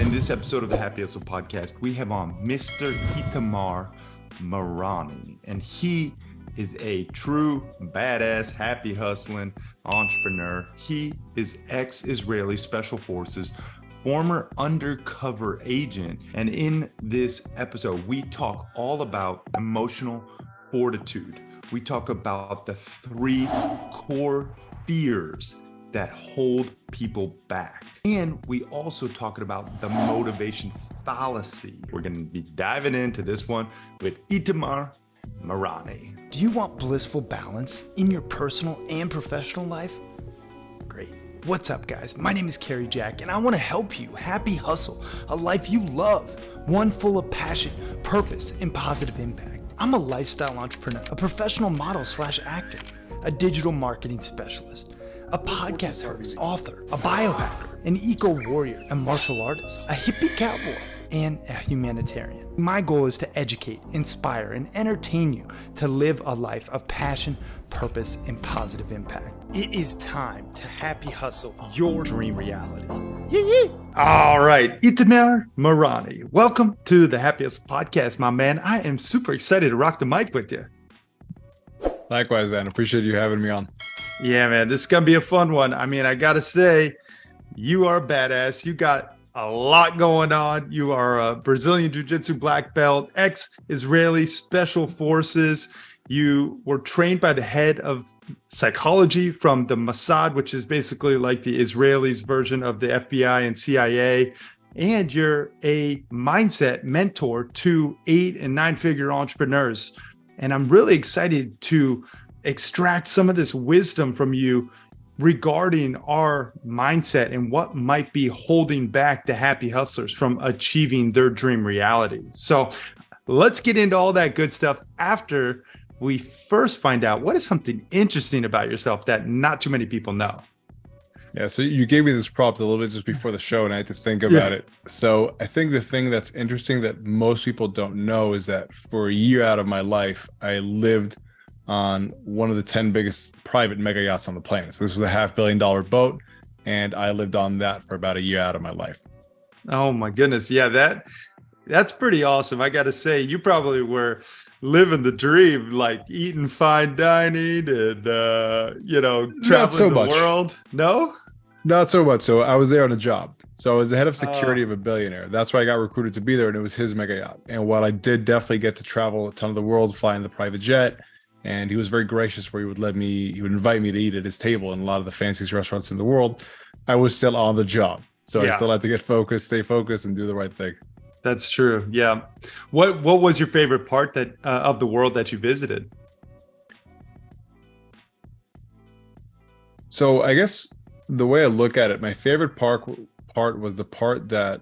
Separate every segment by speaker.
Speaker 1: in this episode of the Happy Hustle podcast, we have on Mr. Itamar Marani, and he is a true badass, happy hustling entrepreneur. He is ex-Israeli Special Forces, former undercover agent. And in this episode, we talk all about emotional fortitude. We talk about the 3 core fears that hold people back. And we also talk about the motivation fallacy. We're going to be diving into this one with Itamar Marani.
Speaker 2: Do you want blissful balance in your personal and professional life? Great. What's up, guys? My name is Kerry Jack, and I want to help you happy hustle a life you love, one full of passion, purpose, and positive impact. I'm a lifestyle entrepreneur, a professional model / actor, a digital marketing specialist, a podcast host, author, a biohacker, an eco-warrior, a martial artist, a hippie cowboy, and a humanitarian. My goal is to educate, inspire, and entertain you to live a life of passion, purpose, and positive impact. It is time to happy hustle your dream reality.
Speaker 1: All right, Itamar Marani, welcome to the Happy Hustle podcast, my man. I am super excited to rock the mic with you.
Speaker 3: Likewise, man. Appreciate you having me on.
Speaker 1: Yeah, man, this is going to be a fun one. I mean, I got to say, you are a badass. You got a lot going on. You are a Brazilian Jiu-Jitsu black belt, ex-Israeli Special Forces. You were trained by the head of psychology from the Mossad, which is basically like the Israelis' version of the FBI and CIA. And you're a mindset mentor to 8- and 9-figure entrepreneurs. And I'm really excited to extract some of this wisdom from you regarding our mindset and what might be holding back the happy hustlers from achieving their dream reality. So let's get into all that good stuff after we first find out what is something interesting about yourself that not too many people know.
Speaker 3: Yeah, so you gave me this prompt a little bit just before the show, and I had to think about it. So I think the thing that's interesting that most people don't know is that for a year out of my life, I lived on one of the 10 biggest private mega yachts on the planet. So this was a $500 million boat, and I lived on that for about a year out of my life.
Speaker 1: Oh my goodness. Yeah, that's pretty awesome. I got to say, you probably were living the dream, like eating fine dining and, traveling the world. No?
Speaker 3: Not so much. So I was there on a job. So I was the head of security of a billionaire. That's why I got recruited to be there, and it was his mega yacht. And while I did definitely get to travel a ton of the world, fly in the private jet, and he was very gracious where he would invite me to eat at his table in a lot of the fanciest restaurants in the world, I was still on the job. So I still had to get focused, stay focused, and do the right thing.
Speaker 1: That's true. Yeah. What was your favorite part of the world that you visited?
Speaker 3: So I guess the way I look at it, my favorite part was the part that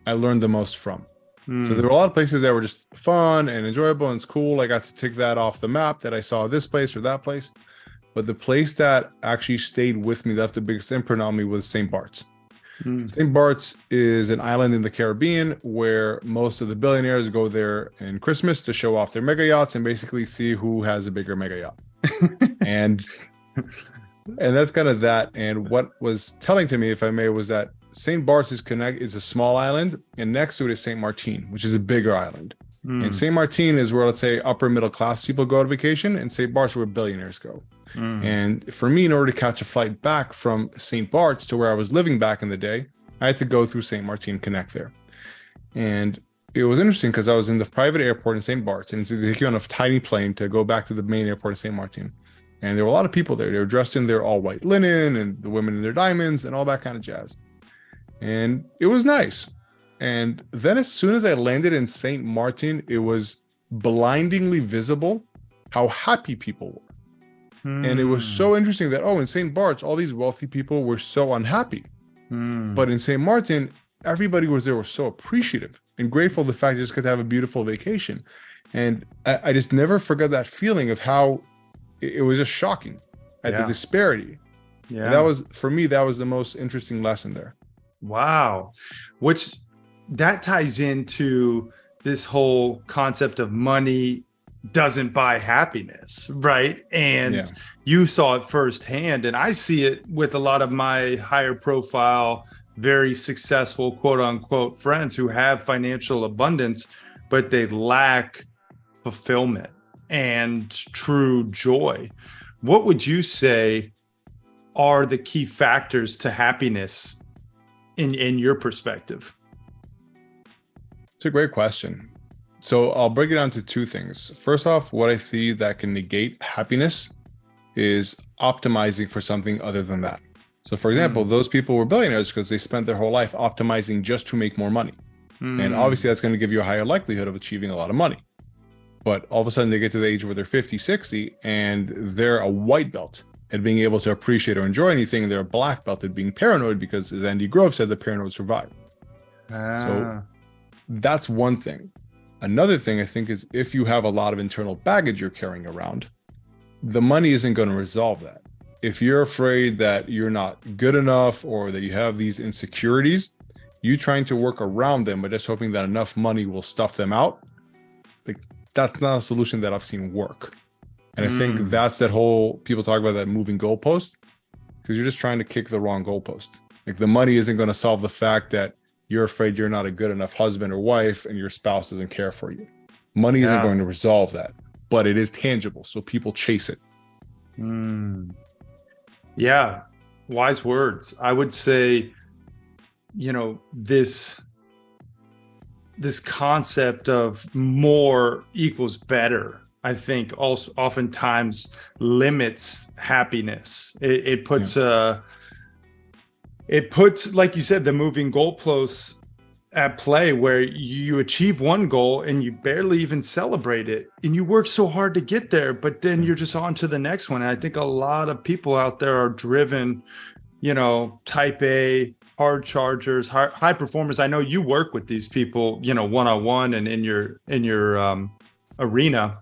Speaker 3: I learned the most from. So there were a lot of places that were just fun and enjoyable and it's cool. I got to tick that off the map that I saw this place or that place. But the place that actually stayed with me, left the biggest imprint on me, was St. Bart's. St. Bart's is an island in the Caribbean where most of the billionaires go there in Christmas to show off their mega yachts and basically see who has a bigger mega yacht. and that's kind of that. And what was telling to me, if I may, was that St. Bart's is a small island, and next to it is St. Martin, which is a bigger island. And St. Martin is where, let's say, upper middle class people go on vacation, and St. Bart's where billionaires go. And for me, in order to catch a flight back from St. Bart's to where I was living back in the day, I had to go through St. Martin, connect there. And it was interesting because I was in the private airport in St. Bart's, and they take you on a tiny plane to go back to the main airport in St. Martin. And there were a lot of people there. They were dressed in their all white linen, and the women in their diamonds and all that kind of jazz. And it was nice. And then as soon as I landed in St. Martin, it was blindingly visible how happy people were. And it was so interesting that, in St. Bart's, all these wealthy people were so unhappy. But in St. Martin, everybody was so appreciative and grateful the fact they just got to have a beautiful vacation. And I just never forgot that feeling of how it was just shocking at the disparity. Yeah. And that was, for me, that was the most interesting lesson there.
Speaker 1: Wow. Which that ties into this whole concept of money doesn't buy happiness, right? And you saw it firsthand, and I see it with a lot of my higher profile very successful, quote unquote, friends who have financial abundance, but they lack fulfillment and true joy. What would you say are the key factors to happiness in your perspective?
Speaker 3: It's a great question. So I'll break it down to two things. First off, what I see that can negate happiness is optimizing for something other than that. So for example, those people were billionaires because they spent their whole life optimizing just to make more money. And obviously that's going to give you a higher likelihood of achieving a lot of money. But all of a sudden they get to the age where they're 50, 60, and they're a white belt at being able to appreciate or enjoy anything. They're a black belt at being paranoid because, as Andy Grove said, the paranoid survive. So that's one thing. Another thing I think is if you have a lot of internal baggage you're carrying around, the money isn't going to resolve that. If you're afraid that you're not good enough or that you have these insecurities, you trying to work around them, but just hoping that enough money will stuff them out, like that's not a solution that I've seen work. And I think that's that whole, people talk about that moving goalpost, because you're just trying to kick the wrong goalpost. Like the money isn't going to solve the fact that you're afraid you're not a good enough husband or wife and your spouse doesn't care for you. Money isn't going to resolve that, but it is tangible. So people chase it.
Speaker 1: Yeah, wise words. I would say, you know, this concept of more equals better, I think also oftentimes limits happiness. It puts like you said, the moving goalposts at play where you achieve one goal and you barely even celebrate it, and you work so hard to get there, but then you're just on to the next one. And I think a lot of people out there are driven, you know, type A, hard chargers, high performers. I know you work with these people, you know, one-on-one and in your arena,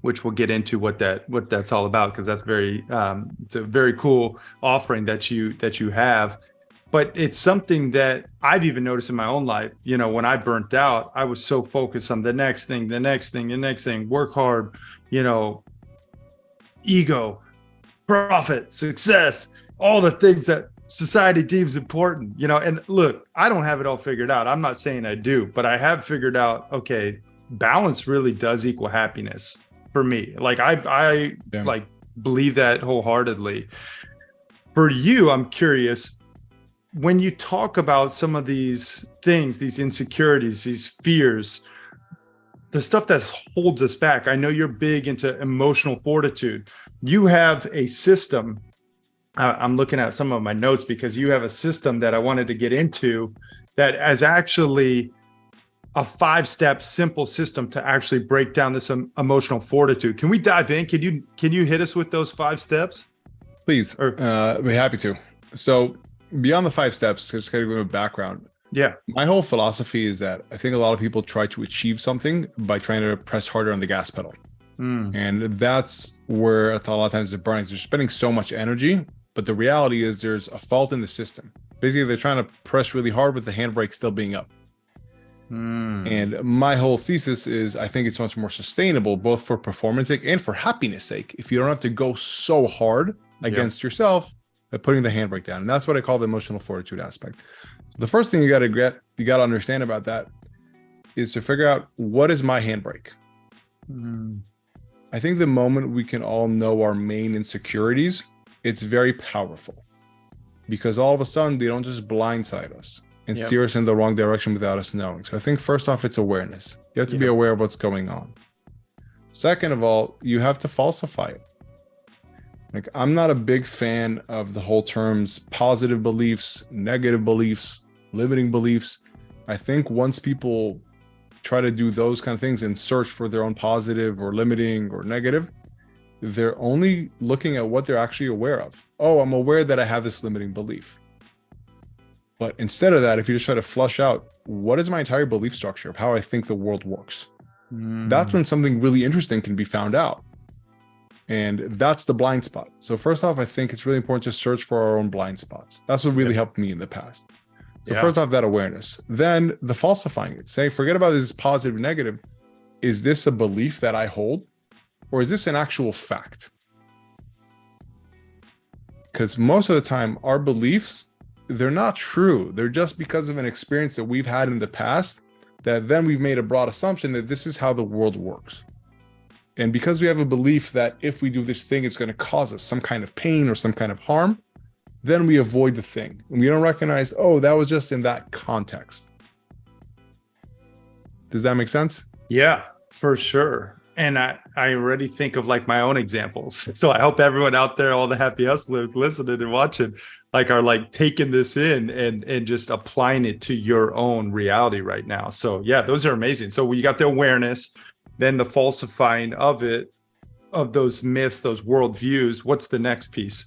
Speaker 1: which we'll get into what that's all about, because that's very it's a very cool offering that you have. But it's something that I've even noticed in my own life. You know, when I burnt out, I was so focused on the next thing, work hard, you know, ego, profit, success, all the things that society deems important, you know. And look, I don't have it all figured out. I'm not saying I do, but I have figured out, okay, balance really does equal happiness for me. Like I like believe that wholeheartedly. For you, I'm curious, when you talk about some of these things, these insecurities, these fears, the stuff that holds us back, I know you're big into emotional fortitude. You have a system. I'm looking at some of my notes because you have a system that I wanted to get into that is actually a 5-step simple system to actually break down this emotional fortitude. Can we dive in? Can you hit us with those 5 steps?
Speaker 3: Please, I'd be happy to. So beyond the 5 steps, just kind of give a background.
Speaker 1: Yeah.
Speaker 3: My whole philosophy is that I think a lot of people try to achieve something by trying to press harder on the gas pedal. And that's where a lot of times they're burning. They're spending so much energy, but the reality is there's a fault in the system. Basically, they're trying to press really hard with the handbrake still being up. And my whole thesis is I think it's much more sustainable, both for performance sake and for happiness sake, if you don't have to go so hard against yourself by putting the handbrake down. And that's what I call the emotional fortitude aspect. So the first thing you got to understand about that is to figure out, what is my handbrake? I think the moment we can all know our main insecurities, it's very powerful, because all of a sudden they don't just blindside us and steer us in the wrong direction without us knowing. So I think first off, it's awareness. You have to be aware of what's going on. Second of all, you have to falsify it. Like, I'm not a big fan of the whole terms positive beliefs, negative beliefs, limiting beliefs. I think once people try to do those kind of things and search for their own positive or limiting or negative, they're only looking at what they're actually aware of. Oh, I'm aware that I have this limiting belief. But instead of that, if you just try to flush out, what is my entire belief structure of how I think the world works? That's when something really interesting can be found out. And that's the blind spot. So first off, I think it's really important to search for our own blind spots. That's what really helped me in the past. So first off, that awareness. Then the falsifying it. Saying, forget about this positive, negative. Is this a belief that I hold? Or is this an actual fact? Because most of the time, our beliefs they're not true. They're just because of an experience that we've had in the past, that then we've made a broad assumption that this is how the world works. And because we have a belief that if we do this thing, it's going to cause us some kind of pain or some kind of harm, then we avoid the thing. And we don't recognize, oh, that was just in that context. Does that make sense?
Speaker 1: Yeah, for sure. And I already think of like my own examples. So I hope everyone out there, all the happy hustlers listening and watching, like are like taking this in and just applying it to your own reality right now. So yeah, those are amazing. So you got the awareness, then the falsifying of it, of those myths, those worldviews. What's the next piece?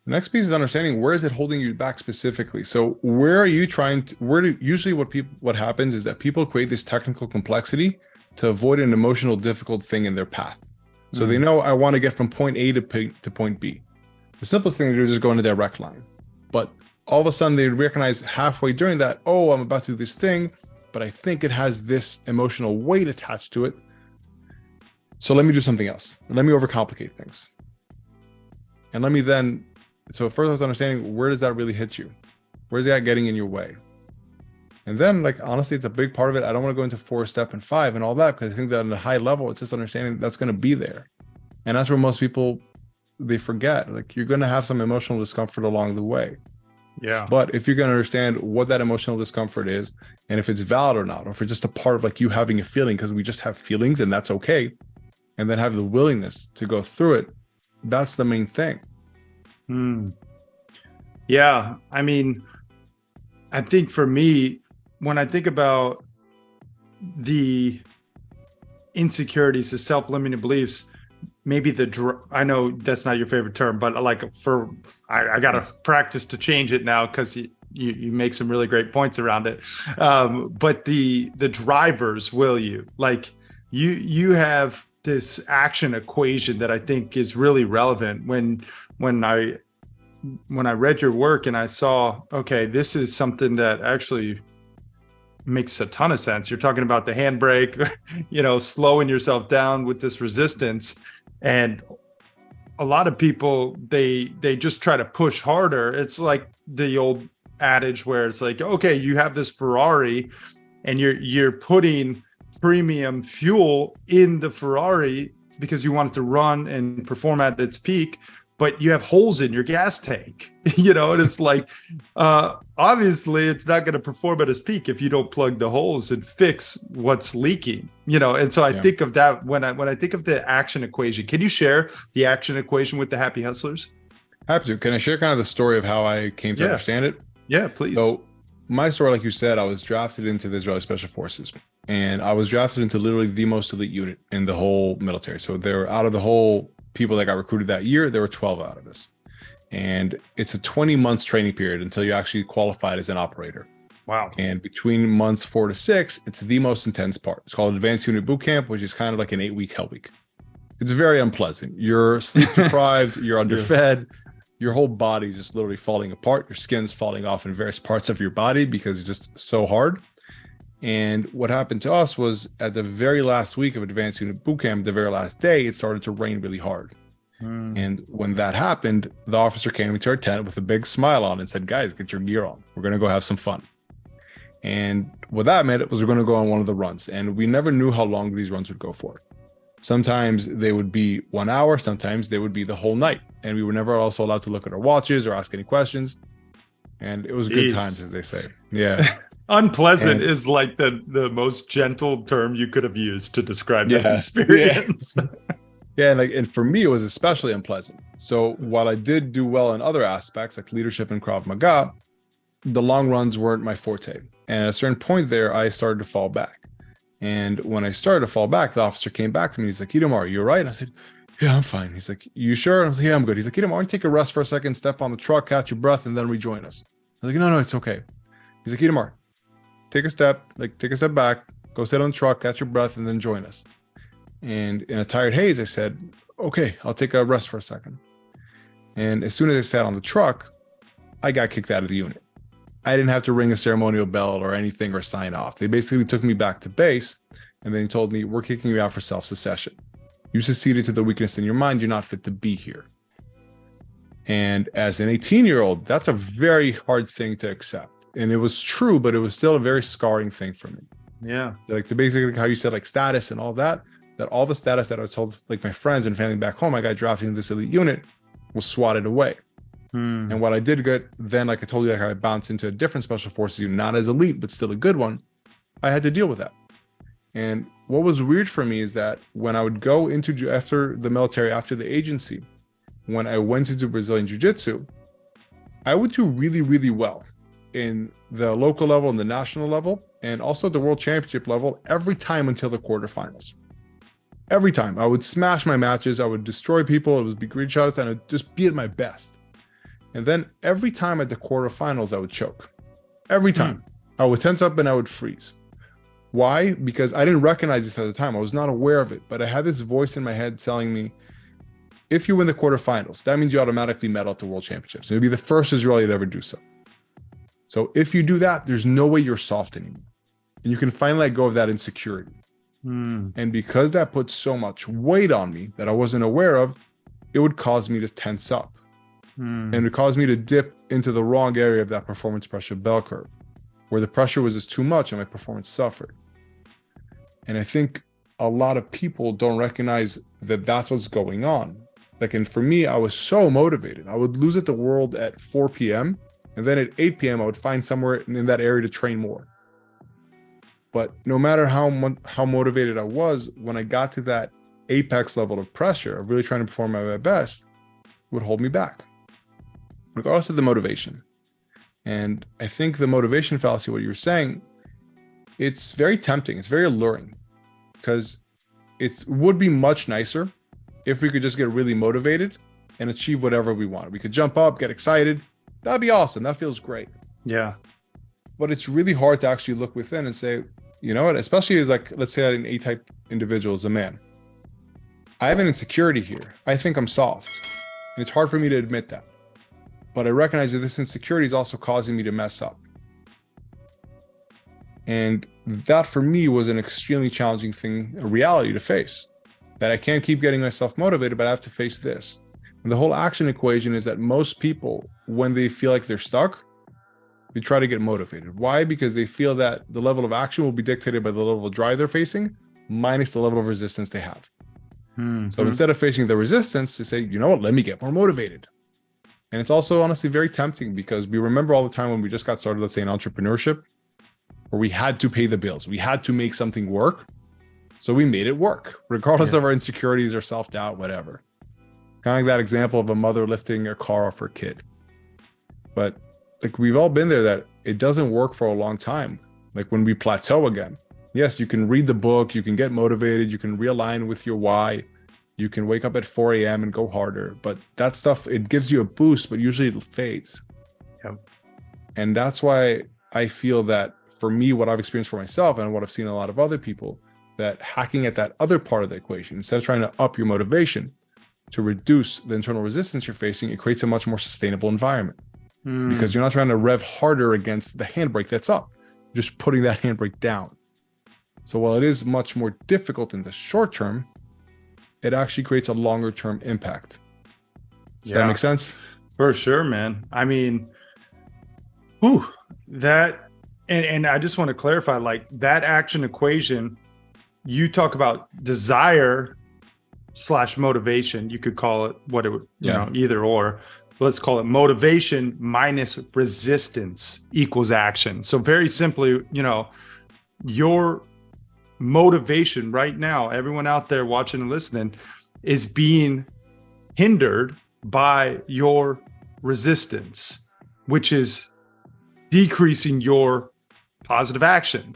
Speaker 3: The next piece is understanding, where is it holding you back specifically? So where are you trying to, usually what happens is that people create this technical complexity to avoid an emotional difficult thing in their path. So they know, I want to get from point A to point B. The simplest thing to do is just go in a direct line. But all of a sudden they recognize halfway during that, oh, I'm about to do this thing, but I think it has this emotional weight attached to it. So let me do something else. Let me overcomplicate things. And let me then, so first I was understanding, where does that really hit you? Where's that getting in your way? And then, like, honestly, it's a big part of it. I don't want to go into 4, step, and 5 and all that, because I think that on a high level, it's just understanding that's going to be there. And that's where most people, they forget, like, you're going to have some emotional discomfort along the way.
Speaker 1: Yeah.
Speaker 3: But if you're going to understand what that emotional discomfort is, and if it's valid or not, or if it's just a part of like you having a feeling, because we just have feelings and that's okay, and then have the willingness to go through it, that's the main thing.
Speaker 1: Yeah. I mean, I think for me, when I think about the insecurities, the self-limiting beliefs, maybe I know that's not your favorite term, but like I got to practice to change it now, because you make some really great points around it. But the drivers, you have this action equation that I think is really relevant when I read your work and I saw, okay, this is something that actually makes a ton of sense. You're talking about the handbrake, slowing yourself down with this resistance. And a lot of people, they just try to push harder. It's like the old adage where it's like, okay, you have this Ferrari and you're putting premium fuel in the Ferrari because you want it to run and perform at its peak, but you have holes in your gas tank, and it's like, obviously it's not going to perform at its peak if you don't plug the holes and fix what's leaking, And so I think of that when I think of the action equation. Can you share the action equation with the happy hustlers?
Speaker 3: Happy to. Can I share kind of the story of how I came to understand it?
Speaker 1: Yeah, please.
Speaker 3: So my story, like you said, I was drafted into the Israeli Special Forces, and I was drafted into literally the most elite unit in the whole military. So there, out of the whole people that got recruited that year, there were 12 out of us. And it's a 20 months training period until you actually qualified as an operator.
Speaker 1: Wow.
Speaker 3: And between months 4 to 6, it's the most intense part. It's called Advanced Unit Boot Camp, which is kind of like an 8-week hell week. It's very unpleasant. You're sleep deprived, you're underfed, your whole body's just literally falling apart. Your skin's falling off in various parts of your body because it's just so hard. And what happened to us was, at the very last week of Advanced Unit Boot Camp, the very last day, it started to rain really hard. And when that happened, the officer came into our tent with a big smile on and said, guys, get your gear on. We're going to go have some fun. And what that meant was we're going to go on one of the runs. And we never knew how long these runs would go for. Sometimes they would be 1 hour. Sometimes they would be the whole night. And we were never also allowed to look at our watches or ask any questions. And it was good times, as they say. Yeah.
Speaker 1: Unpleasant is like the most gentle term you could have used to describe that experience.
Speaker 3: Yeah, and for me, it was especially unpleasant. So while I did do well in other aspects, like leadership and Krav Maga, the long runs weren't my forte. And at a certain point there, I started to fall back. And when I started to fall back, the officer came back to me. He's like, Itamar, are you all right? And I said, yeah, I'm fine. He's like, you sure? I was like, yeah, I'm good. He's like, Itamar, why don't you take a rest for a second, step on the truck, catch your breath, and then rejoin us. I was like, no, it's okay. He's like, Itamar, take a step back, go sit on the truck, catch your breath, and then join us. And in a tired haze, I said, okay, I'll take a rest for a second. And as soon as I sat on the truck, I got kicked out of the unit. I didn't have to ring a ceremonial bell or anything or sign off. They basically took me back to base and then told me, we're kicking you out for self-secession. You seceded to the weakness in your mind. You're not fit to be here. And as an 18-year-old, that's a very hard thing to accept. And it was true, but it was still a very scarring thing for me.
Speaker 1: Yeah.
Speaker 3: Like to basically how you said like status and all that all the status that I was told like my friends and family back home, I got drafted in this elite unit, was swatted away. And what I did get then, like I told you, like I bounced into a different special forces unit, not as elite, but still a good one. I had to deal with that. And what was weird for me is that when I would go into after the military, after the agency, when I went into Brazilian Jiu-Jitsu, I would do really, really well in the local level and the national level, and also the world championship level every time until the quarterfinals. Every time I would smash my matches, I would destroy people, it would be great shots, and I'd just be at my best. And then every time at the quarterfinals, I would choke. Every time. I would tense up and I would freeze. Why? Because I didn't recognize this at the time. I was not aware of it, but I had this voice in my head telling me, if you win the quarterfinals, that means you automatically medal at the world championships. You'll be the first Israeli to ever do so. So if you do that, there's no way you're soft anymore. And you can finally let go of that insecurity. And because that put so much weight on me that I wasn't aware of, it would cause me to tense up. And it caused me to dip into the wrong area of that performance pressure bell curve, where the pressure was just too much and my performance suffered. And I think a lot of people don't recognize that that's what's going on. Like, and for me, I was so motivated. I would lose at the world at 4 p.m. And then at 8 p.m., I would find somewhere in that area to train more. But no matter how motivated I was, when I got to that apex level of pressure, of really trying to perform at my best, it would hold me back, regardless of the motivation. And I think the motivation fallacy, what you're saying, it's very tempting. It's very alluring, because it would be much nicer if we could just get really motivated and achieve whatever we want. We could jump up, get excited. That'd be awesome. That feels great.
Speaker 1: Yeah.
Speaker 3: But it's really hard to actually look within and say, you know what, especially as like, let's say an A-type individual as a man, I have an insecurity here. I think I'm soft. And it's hard for me to admit that. But I recognize that this insecurity is also causing me to mess up. And that for me was an extremely challenging thing, a reality to face, that I can't keep getting myself motivated, but I have to face this. And the whole action equation is that most people, when they feel like they're stuck, they try to get motivated. Why? Because they feel that the level of action will be dictated by the level of drive they're facing, minus the level of resistance they have. So instead of facing the resistance, they say, you know what, let me get more motivated. And it's also honestly very tempting, because we remember all the time when we just got started, let's say in entrepreneurship, where we had to pay the bills. We had to make something work. So we made it work, regardless of our insecurities or self-doubt, whatever. Kind of like that example of a mother lifting a car off her kid. But like, we've all been there, that it doesn't work for a long time. Like when we plateau again, yes, you can read the book, you can get motivated, you can realign with your why, you can wake up at 4 a.m. and go harder, but that stuff, it gives you a boost, but usually it fades. And that's why I feel that for me, what I've experienced for myself and what I've seen in a lot of other people, that hacking at that other part of the equation, instead of trying to up your motivation to reduce the internal resistance you're facing, it creates a much more sustainable environment. Because you're not trying to rev harder against the handbrake that's up, you're just putting that handbrake down. So while it is much more difficult in the short term, it actually creates a longer term impact. Does that make sense?
Speaker 1: For sure, man. I mean, that, and I just want to clarify, like that action equation, you talk about desire / motivation. You could call it what it would, you know, either or. Let's call it motivation minus resistance equals action. So very simply, you know, your motivation right now, everyone out there watching and listening, is being hindered by your resistance, which is decreasing your positive action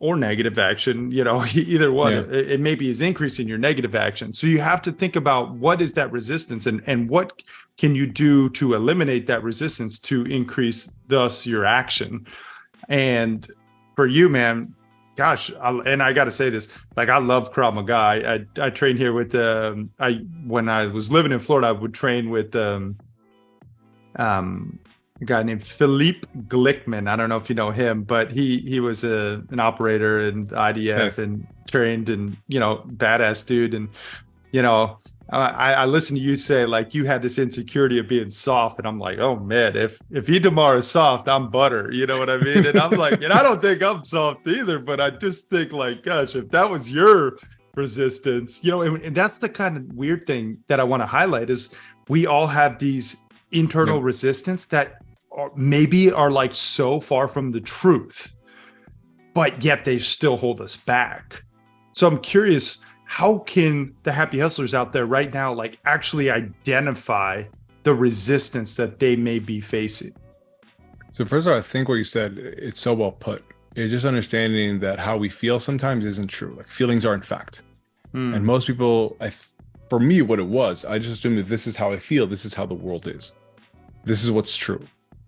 Speaker 1: or negative action, you know, either one. It maybe is increasing your negative action. So you have to think about what is that resistance, and what can you do to eliminate that resistance to increase thus your action. And for you, man, gosh, and I got to say this, like I love Krav Maga. I trained here with, when I was living in Florida, I would train with a guy named Philippe Glickman. I don't know if you know him, but he was an operator in IDF and trained, and, you know, badass dude. And, you know, I listen to you say like you had this insecurity of being soft, and I'm like, oh man, if Itamar is soft, I'm butter. You know what I mean? And I'm like, and I don't think I'm soft either, but I just think like, gosh, if that was your resistance, you know, and that's the kind of weird thing that I want to highlight is we all have these internal resistance that maybe are like so far from the truth, but yet they still hold us back. So I'm curious, how can the happy hustlers out there right now like actually identify the resistance that they may be facing?
Speaker 3: So first of all, I think what you said, it's so well put. It's just understanding that how we feel sometimes isn't true. Like feelings aren't fact. And most people, for me, what it was, I just assumed that this is how I feel. This is how the world is. This is what's true.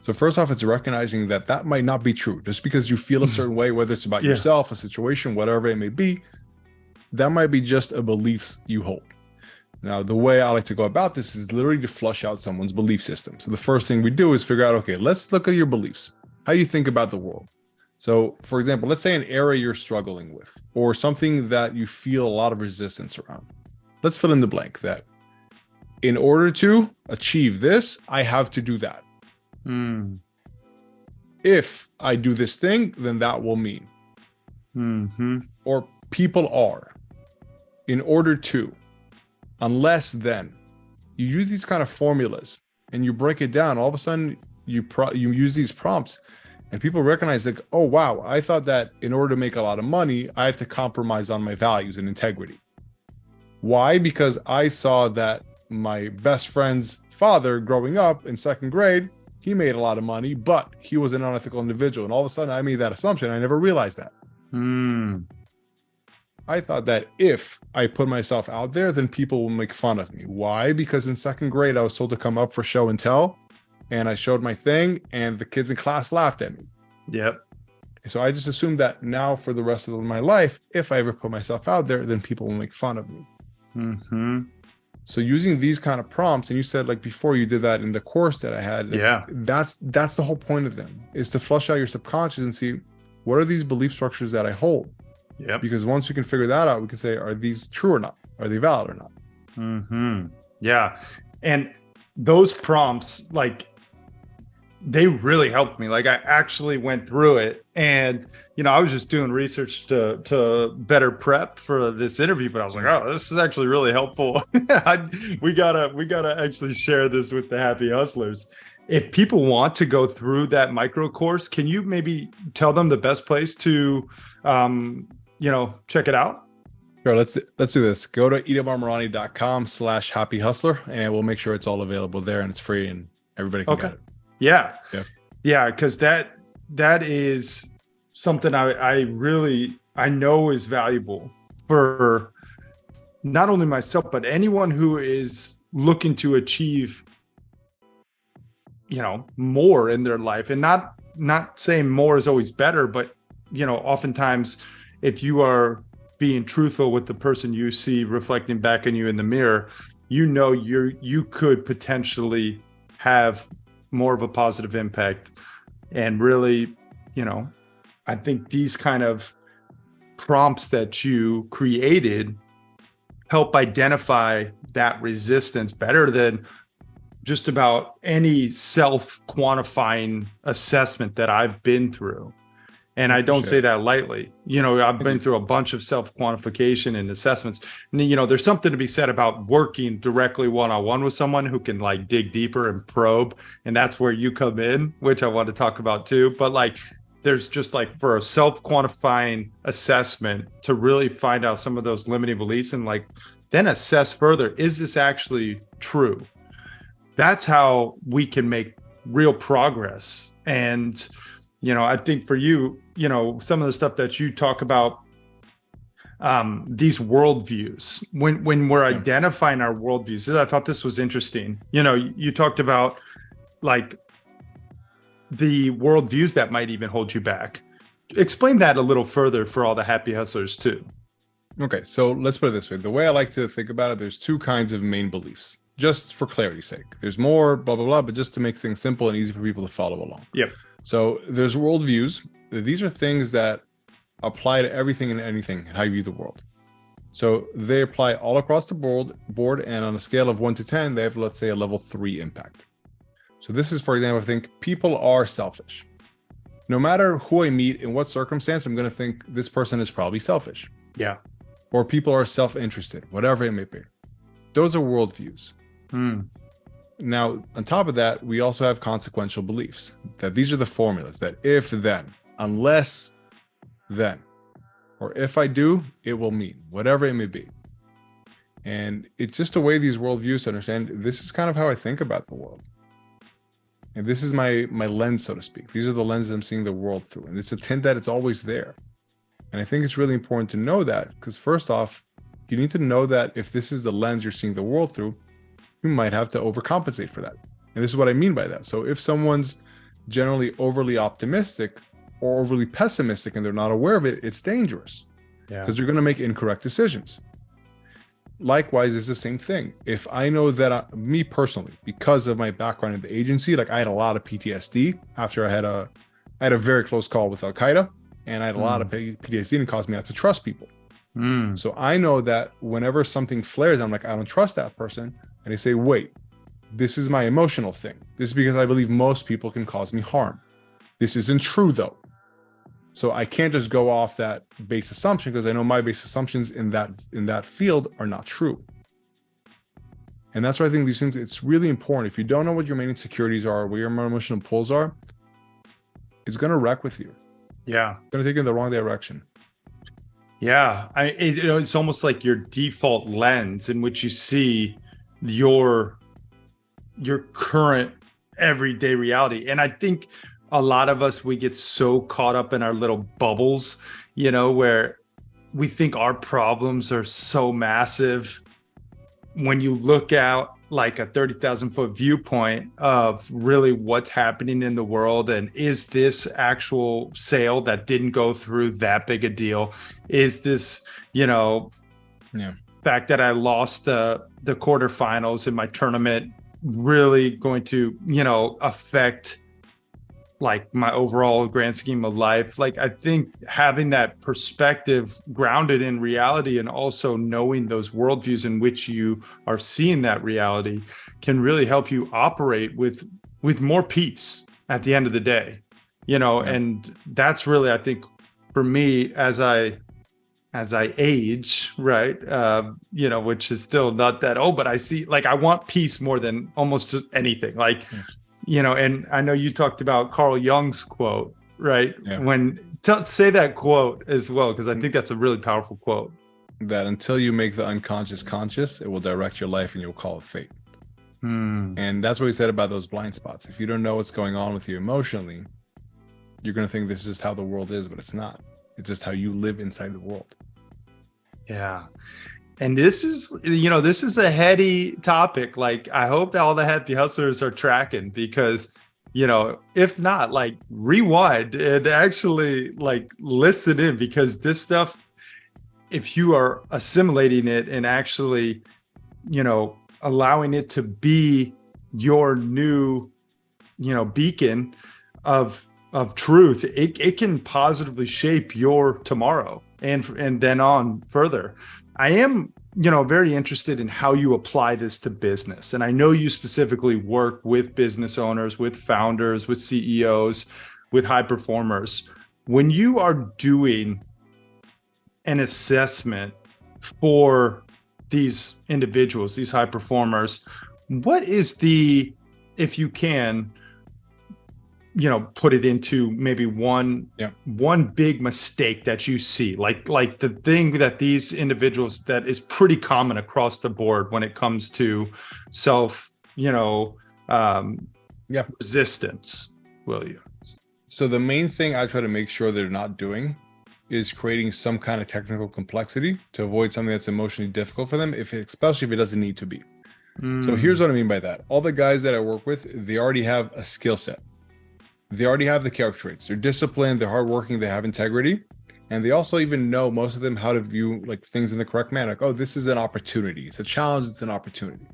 Speaker 3: So first off, it's recognizing that that might not be true. Just because you feel a certain way, whether it's about yourself, a situation, whatever it may be, that might be just a belief you hold. Now, the way I like to go about this is literally to flush out someone's belief system. So the first thing we do is figure out, okay, let's look at your beliefs, how you think about the world. So for example, let's say an area you're struggling with, or something that you feel a lot of resistance around. Let's fill in the blank that in order to achieve this, I have to do that. If I do this thing, then that will mean, or people are, in order to, unless then. You use these kind of formulas and you break it down. All of a sudden you use these prompts and people recognize like, oh wow, I thought that in order to make a lot of money, I have to compromise on my values and integrity. Why? Because I saw that my best friend's father growing up in second grade, he made a lot of money, but he was an unethical individual. And all of a sudden I made that assumption. I never realized that. I thought that if I put myself out there, then people will make fun of me. Why? Because in second grade, I was told to come up for show and tell, and I showed my thing, and the kids in class laughed at me.
Speaker 1: Yep.
Speaker 3: So I just assumed that now for the rest of my life, if I ever put myself out there, then people will make fun of me. So using these kind of prompts, and you said like before you did that in the course that I had, that's the whole point of them, is to flush out your subconscious and see what are these belief structures that I hold. Because once we can figure that out, we can say, are these true or not? Are they valid or not?
Speaker 1: Yeah. And those prompts, like, they really helped me. Like, I actually went through it, and you know, I was just doing research to better prep for this interview, but I was like, oh, this is actually really helpful. we gotta actually share this with the happy hustlers. If people want to go through that micro course, can you maybe tell them the best place to check it out?
Speaker 3: Sure, let's do this. Go to itamarmarani.com/happy hustler, and we'll make sure it's all available there and it's free and everybody can get it.
Speaker 1: Yeah. Because that is something I know is valuable for not only myself, but anyone who is looking to achieve, more in their life. And not saying more is always better, but oftentimes if you are being truthful with the person you see reflecting back in you in the mirror, you could potentially have more of a positive impact. And really, I think these kind of prompts that you created help identify that resistance better than just about any self-quantifying assessment that I've been through. And I don't say that lightly. I've been through a bunch of self-quantification and assessments. And, there's something to be said about working directly one-on-one with someone who can like dig deeper and probe. And that's where you come in, which I want to talk about too. But like, there's just like for a self-quantifying assessment to really find out some of those limiting beliefs and like, then assess further, is this actually true? That's how we can make real progress. And I think for you, some of the stuff that you talk about, these worldviews, when we're identifying our worldviews, I thought this was interesting. You talked about like the worldviews that might even hold you back. Explain that a little further for all the happy hustlers too.
Speaker 3: Okay, so let's put it this way. The way I like to think about it, there's two kinds of main beliefs, just for clarity's sake. There's more, blah, blah, blah, but just to make things simple and easy for people to follow along.
Speaker 1: Yep.
Speaker 3: So there's worldviews. These are things that apply to everything and anything and how you view the world. So they apply all across the board, and on a scale of 1 to 10, they have, let's say, a level 3 impact. So this is, for example, I think people are selfish. No matter who I meet, in what circumstance, I'm going to think this person is probably selfish.
Speaker 1: Yeah.
Speaker 3: Or people are self-interested, whatever it may be. Those are worldviews. Now, on top of that, we also have consequential beliefs, that these are the formulas, that if then, unless then, or if I do, it will mean, whatever it may be. And it's just a way these worldviews to understand, this is kind of how I think about the world. And this is my lens, so to speak. These are the lenses I'm seeing the world through. And it's a tint that it's always there. And I think it's really important to know that, because first off, you need to know that if this is the lens you're seeing the world through, you might have to overcompensate for that. And this is what I mean by that. So if someone's generally overly optimistic or overly pessimistic and they're not aware of it, it's dangerous, because you're going to make incorrect decisions. Likewise, it's the same thing. If I know that me personally, because of my background in the agency, like I had a lot of PTSD after I had a very close call with Al Qaeda, and I had a lot of PTSD, and it caused me not to trust people. So I know that whenever something flares, I'm like, I don't trust that person. And they say, wait, this is my emotional thing. This is because I believe most people can cause me harm. This isn't true though. So I can't just go off that base assumption, because I know my base assumptions in that field are not true. And that's why I think these things, it's really important. If you don't know what your main insecurities are, where your emotional pulls are, it's going to wreck with you.
Speaker 1: Yeah.
Speaker 3: It's going to take you in the wrong direction.
Speaker 1: Yeah. It's almost like your default lens in which you see your current everyday reality. And I think a lot of us, we get so caught up in our little bubbles, where we think our problems are so massive. When you look out like a 30,000 foot viewpoint of really what's happening in the world, and is this actual sale that didn't go through that big a deal? Is this, fact that I lost the quarterfinals in my tournament really going to, affect like my overall grand scheme of life? Like, I think having that perspective grounded in reality, and also knowing those worldviews in which you are seeing that reality, can really help you operate with more peace at the end of the day, and that's really, I think, for me, as I age, right, which is still not that old, but I see, like, I want peace more than almost just anything. Like, and I know you talked about Carl Jung's quote, right? Yeah. Say that quote as well, because I think that's a really powerful quote.
Speaker 3: That until you make the unconscious conscious, it will direct your life, and you'll call it fate. And that's what he said about those blind spots. If you don't know what's going on with you emotionally, you're going to think this is just how the world is, but it's not. It's just how you live inside the world. Yeah.
Speaker 1: And this is a heady topic. Like, I hope all the happy hustlers are tracking, because, if not, like, rewind and actually like listen in, because this stuff, if you are assimilating it and actually, allowing it to be your new, beacon of truth, it can positively shape your tomorrow and then on further. I am, very interested in how you apply this to business. And I know you specifically work with business owners, with founders, with CEOs, with high performers. When you are doing an assessment for these individuals, these high performers, what is if you can, put it into maybe one big mistake that you see, like the thing that these individuals, that is pretty common across the board when it comes to self, resistance, will you?
Speaker 3: So the main thing I try to make sure they're not doing is creating some kind of technical complexity to avoid something that's emotionally difficult for them, especially if it doesn't need to be. So here's what I mean by that. All the guys that I work with, they already have a skill set. They already have the character traits. They're disciplined, they're hardworking, they have integrity. And they also even know, most of them, how to view like things in the correct manner. Like, oh, this is an opportunity. It's a challenge, it's an opportunity.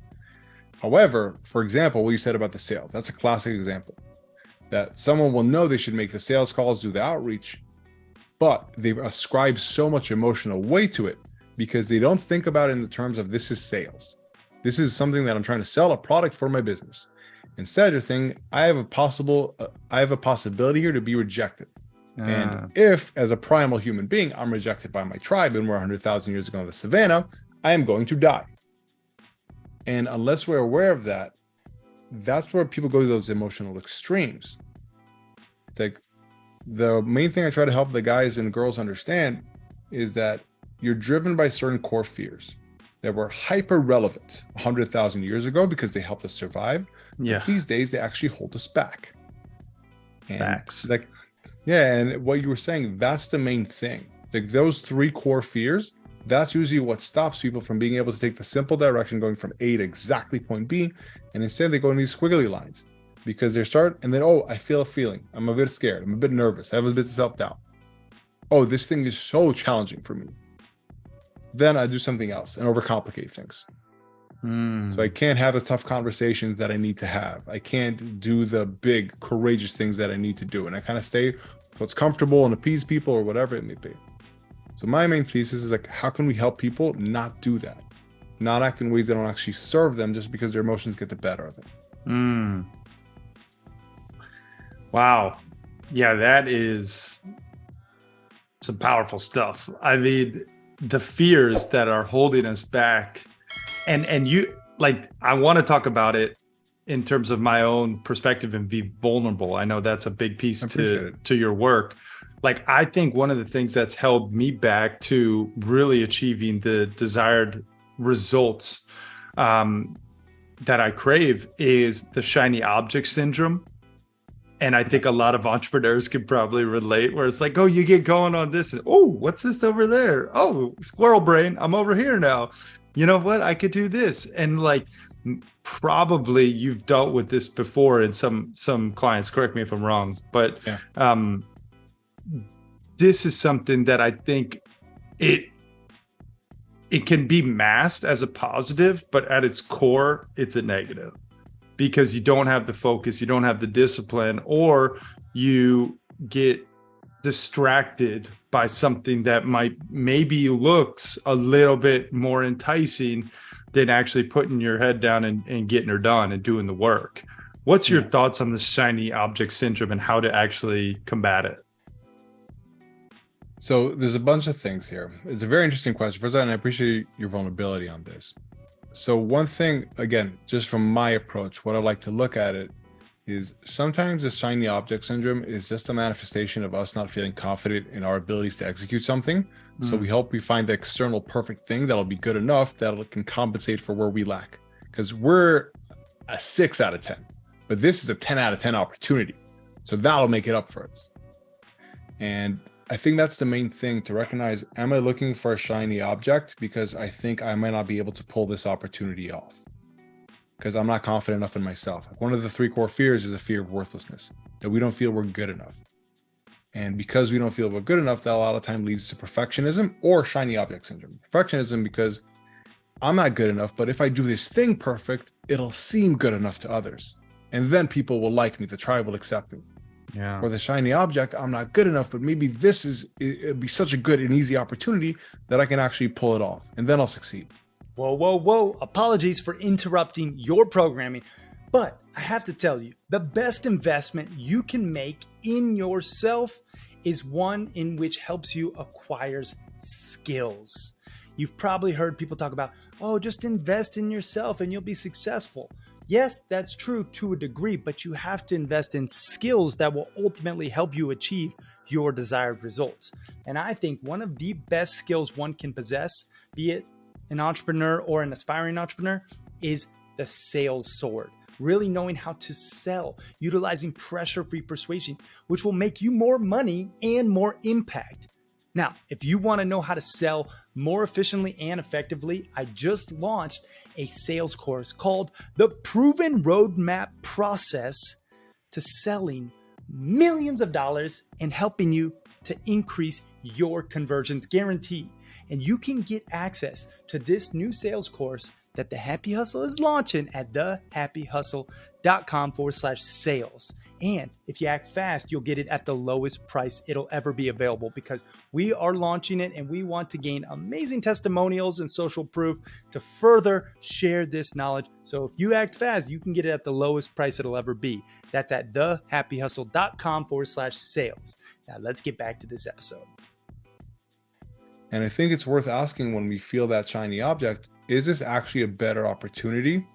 Speaker 3: However, for example, what you said about the sales, that's a classic example. That someone will know they should make the sales calls, do the outreach, but they ascribe so much emotional weight to it because they don't think about it in the terms of this is sales. This is something that I'm trying to sell, a product for my business. Instead, you're thinking, I have a possibility here to be rejected. And if, as a primal human being, I'm rejected by my tribe and we're 100,000 years ago in the savannah, I am going to die. And unless we're aware of that, that's where people go to those emotional extremes. It's like the main thing I try to help the guys and girls understand is that you're driven by certain core fears that were hyper relevant 100,000 years ago because they helped us survive.
Speaker 1: Yeah.
Speaker 3: But these days, they actually hold us back. And
Speaker 1: Facts.
Speaker 3: like, yeah, and what you were saying, that's the main thing. Like those 3 core fears, that's usually what stops people from being able to take the simple direction going from A to exactly point B. And instead they go in these squiggly lines because they start and then, oh, I feel a feeling. I'm a bit scared. I'm a bit nervous. I have a bit of self-doubt. Oh, this thing is so challenging for me. Then I do something else and overcomplicate things. So I can't have the tough conversations that I need to have. I can't do the big, courageous things that I need to do. And I kind of stay with what's comfortable and appease people or whatever it may be. So my main thesis is like, how can we help people not do that? Not act in ways that don't actually serve them just because their emotions get the better of it.
Speaker 1: Wow. Yeah, that is some powerful stuff. I mean, the fears that are holding us back, and you, like, I want to talk about it in terms of my own perspective and be vulnerable. I know that's a big piece to your work. Like, I think one of the things that's held me back to really achieving the desired results that I crave is the shiny object syndrome. And I think a lot of entrepreneurs can probably relate, where it's like, oh, you get going on this, and oh, what's this over there? Oh, squirrel brain, I'm over here now. You know what? I could do this. And like, probably you've dealt with this before in some clients, correct me if I'm wrong, but yeah. This is something that I think it can be masked as a positive, but at its core, it's a negative. Because you don't have the focus, you don't have the discipline, or you get distracted by something that maybe looks a little bit more enticing than actually putting your head down and getting her done and doing the work. What's your thoughts on the shiny object syndrome and how to actually combat it?
Speaker 3: So there's a bunch of things here. It's a very interesting question. First of all, and I appreciate your vulnerability on this. So one thing, again, just from my approach, what I like to look at it is sometimes the shiny object syndrome is just a manifestation of us not feeling confident in our abilities to execute something. So we hope we find the external perfect thing that'll be good enough that it can compensate for where we lack. Because we're a 6 out of 10, but this is a 10 out of 10 opportunity. So that'll make it up for us. And I think that's the main thing to recognize. Am I looking for a shiny object because I think I might not be able to pull this opportunity off because I'm not confident enough in myself? One of the 3 core fears is a fear of worthlessness, that we don't feel we're good enough. And because we don't feel we're good enough, that a lot of time leads to perfectionism or shiny object syndrome. Perfectionism because I'm not good enough, but if I do this thing perfect, it'll seem good enough to others. And then people will like me, the tribe will accept me.
Speaker 1: Yeah.
Speaker 3: Or the shiny object, I'm not good enough, but maybe it'd be such a good and easy opportunity that I can actually pull it off, and then I'll succeed.
Speaker 2: Whoa. Apologies for interrupting your programming, but I have to tell you, the best investment you can make in yourself is one in which helps you acquire skills. You've probably heard people talk about, oh, just invest in yourself and you'll be successful. Yes, that's true to a degree, but you have to invest in skills that will ultimately help you achieve your desired results. And I think one of the best skills one can possess, be it an entrepreneur or an aspiring entrepreneur, is the sales sword. Really knowing how to sell, utilizing pressure-free persuasion, which will make you more money and more impact. Now, if you want to know how to sell more efficiently and effectively, I just launched a sales course called The Proven Roadmap Process to Selling Millions of Dollars and helping you to increase your conversions guaranteed. And you can get access to this new sales course that The Happy Hustle is launching at thehappyhustle.com/sales. And if you act fast, you'll get it at the lowest price it'll ever be available, because we are launching it and we want to gain amazing testimonials and social proof to further share this knowledge. So if you act fast, you can get it at the lowest price it'll ever be. That's at thehappyhustle.com/sales. Now let's get back to this episode.
Speaker 3: And I think it's worth asking, when we feel that shiny object, is this actually a better opportunity?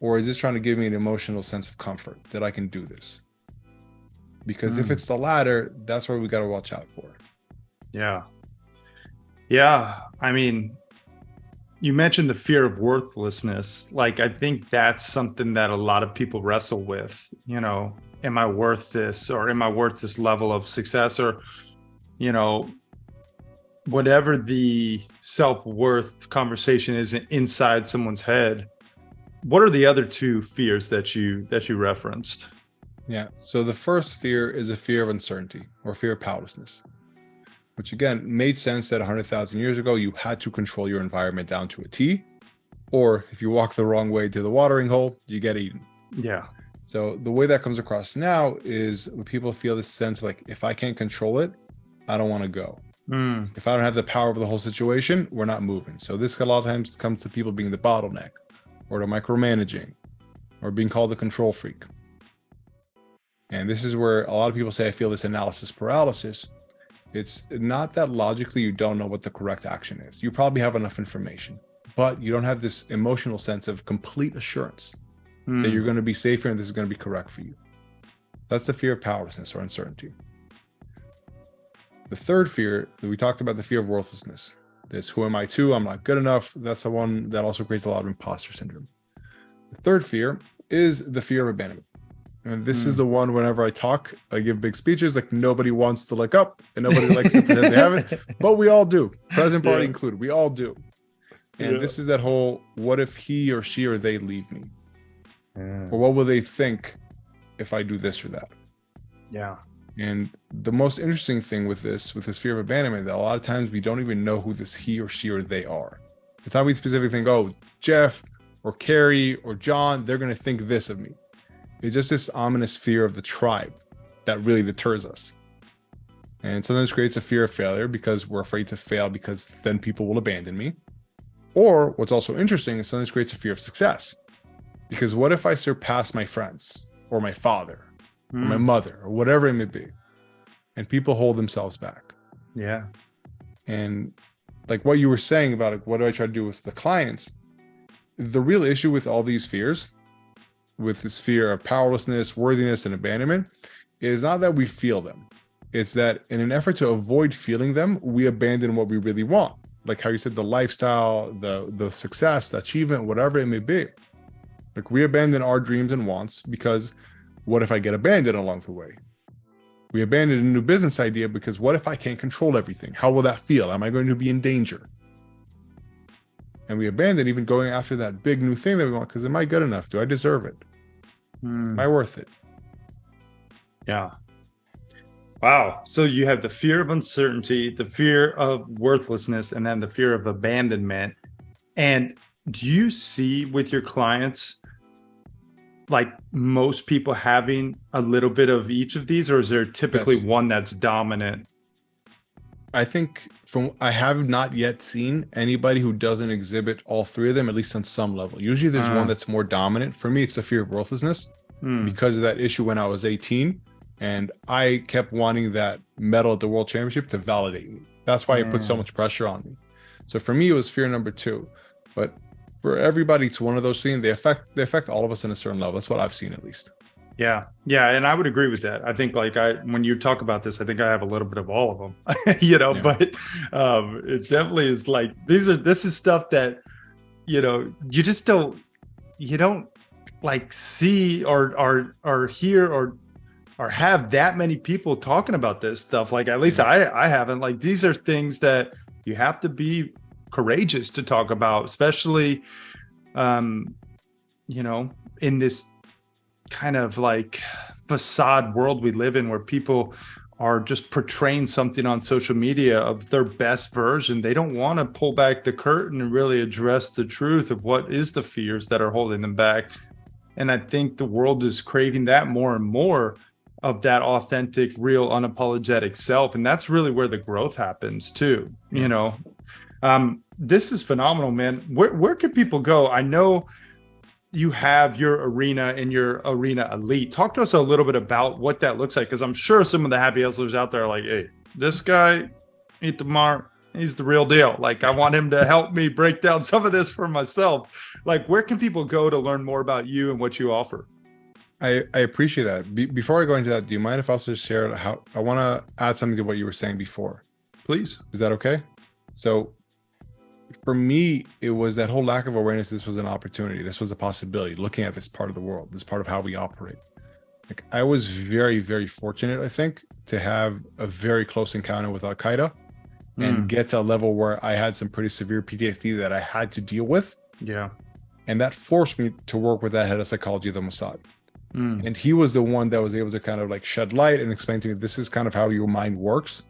Speaker 3: Or is this trying to give me an emotional sense of comfort that I can do this? Because if it's the latter, that's where we got to watch out for.
Speaker 1: Yeah. Yeah. I mean, you mentioned the fear of worthlessness. Like, I think that's something that a lot of people wrestle with. You know, am I worth this? Or am I worth this level of success? Or, you know, whatever the self-worth conversation is inside someone's head. What are the other two fears that you referenced?
Speaker 3: Yeah. So the first fear is a fear of uncertainty, or fear of powerlessness, which again made sense that 100,000 years ago you had to control your environment down to a T, or if you walk the wrong way to the watering hole, you get eaten.
Speaker 1: Yeah.
Speaker 3: So the way that comes across now is when people feel this sense of like, if I can't control it, I don't want to go. If I don't have the power over the whole situation, we're not moving. So this a lot of times comes to people being the bottleneck, or the micromanaging, or being called a control freak. And this is where a lot of people say, I feel this analysis paralysis. It's not that logically you don't know what the correct action is. You probably have enough information, but you don't have this emotional sense of complete assurance that you're going to be safer and this is going to be correct for you. That's the fear of powerlessness or uncertainty. The third fear that we talked about, the fear of worthlessness. This, who am I to? I'm not good enough. That's the one that also creates a lot of imposter syndrome. The third fear is the fear of abandonment. And this is the one, whenever I talk, I give big speeches, like nobody wants to look up and nobody likes to pretend they haven't, but we all do, present party included, we all do. And this is that whole, what if he or she or they leave me? Or what will they think if I do this or that?
Speaker 1: Yeah.
Speaker 3: And the most interesting thing with this fear of abandonment, that a lot of times we don't even know who this he or she or they are. It's not we specifically think, oh, Jeff or Carrie or John, they're going to think this of me. It's just this ominous fear of the tribe that really deters us. And sometimes creates a fear of failure because we're afraid to fail because then people will abandon me. Or what's also interesting is sometimes creates a fear of success. Because what if I surpass my friends or my father or my mother or whatever it may be, and people hold themselves back?
Speaker 1: Yeah.
Speaker 3: And like what you were saying about like, what do I try to do with the clients? The real issue with all these fears, with this fear of powerlessness, worthiness, and abandonment, is not that we feel them. It's that in an effort to avoid feeling them, we abandon what we really want. Like how you said, the lifestyle, the success, the achievement, whatever it may be. Like we abandon our dreams and wants because what if I get abandoned along the way? We abandon a new business idea because what if I can't control everything? How will that feel? Am I going to be in danger? And we abandon even going after that big new thing that we want because am I good enough? Do I deserve it? Am I worth it?
Speaker 1: Yeah. Wow. So you have the fear of uncertainty, the fear of worthlessness, and then the fear of abandonment. And do you see with your clients, like most people having a little bit of each of these, or is there typically one that's dominant?
Speaker 3: I think I have not yet seen anybody who doesn't exhibit all three of them, at least on some level. Usually there's one that's more dominant. For me, it's the fear of worthlessness because of that issue when I was 18. And I kept wanting that medal at the World Championship to validate me. That's why it put so much pressure on me. So for me, it was fear number two. But for everybody, it's one of those things. They affect all of us in a certain level. That's what I've seen, at least. Yeah.
Speaker 1: And I would agree with that. I think like when you talk about this, I think I have a little bit of all of them, but it definitely is like, this is stuff that, you don't like see or hear or have that many people talking about this stuff. Like, at least I haven't. Like, these are things that you have to be courageous to talk about, especially, in this kind of like facade world we live in, where people are just portraying something on social media of their best version. They don't want to pull back the curtain and really address the truth of what is the fears that are holding them back. And I think the world is craving that more and more, of that authentic, real, unapologetic self. And that's really where the growth happens too. You know, this is phenomenal, man. Where can people go? I know you have your arena and your arena elite. Talk to us a little bit about what that looks like, because I'm sure some of the happy hustlers out there are like, hey, this guy, Itamar, he's the real deal. Like, I want him to help me break down some of this for myself. Like, where can people go to learn more about you and what you offer?
Speaker 3: I appreciate that. Before I go into that, do you mind if I also share how I want to add something to what you were saying before?
Speaker 1: Please.
Speaker 3: Is that okay? So for me, it was that whole lack of awareness. This was an opportunity. This was a possibility, looking at this part of the world, this part of how we operate. Like, I was very, very fortunate, I think, to have a very close encounter with Al Qaeda and get to a level where I had some pretty severe PTSD that I had to deal with.
Speaker 1: Yeah.
Speaker 3: And that forced me to work with that head of psychology of the Mossad. And he was the one that was able to kind of like shed light and explain to me, this is kind of how your mind works.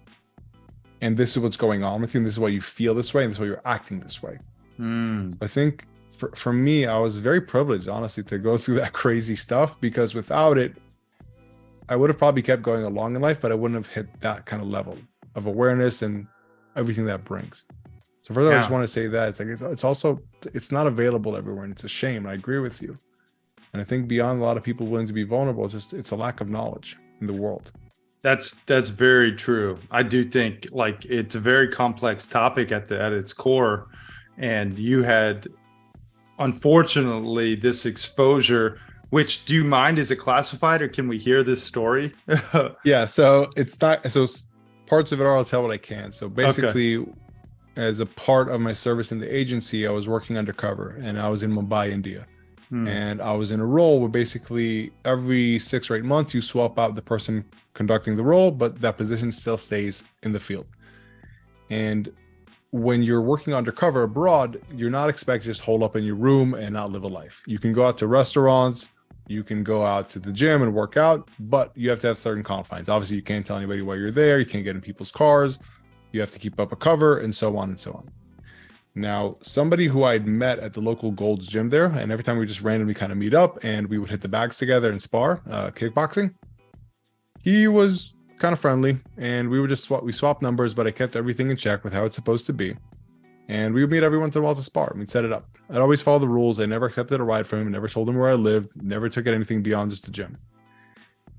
Speaker 3: And this is what's going on with you. And this is why you feel this way. And this is why you're acting this way. I think for me, I was very privileged, honestly, to go through that crazy stuff, because without it, I would have probably kept going along in life, but I wouldn't have hit that kind of level of awareness and everything that brings. So further, I just want to say that it's also, it's not available everywhere, and it's a shame. I agree with you. And I think beyond a lot of people willing to be vulnerable, it's a lack of knowledge in the world.
Speaker 1: That's very true. I do think, like, it's a very complex topic at its core. And you had, unfortunately, this exposure, which, do you mind, is it classified, or can we hear this story?
Speaker 3: Yeah, so it's not, so parts of it are, I'll tell what I can. So basically, as a part of my service in the agency, I was working undercover, and I was in Mumbai, India. And I was in a role where basically every 6 or 8 months you swap out the person conducting the role, but that position still stays in the field. And when you're working undercover abroad, you're not expected to just hole up in your room and not live a life. You can go out to restaurants, you can go out to the gym and work out, but you have to have certain confines. Obviously, you can't tell anybody why you're there. You can't get in people's cars. You have to keep up a cover, and so on and so on. Now, somebody who I'd met at the local Gold's Gym there, and every time we just randomly kind of meet up and we would hit the bags together and spar, kickboxing, he was kind of friendly, and we would just we swapped numbers, but I kept everything in check with how it's supposed to be. And we would meet every once in a while to spar. We'd set it up. I'd always follow the rules. I never accepted a ride from him, never told him where I lived, never took it anything beyond just the gym.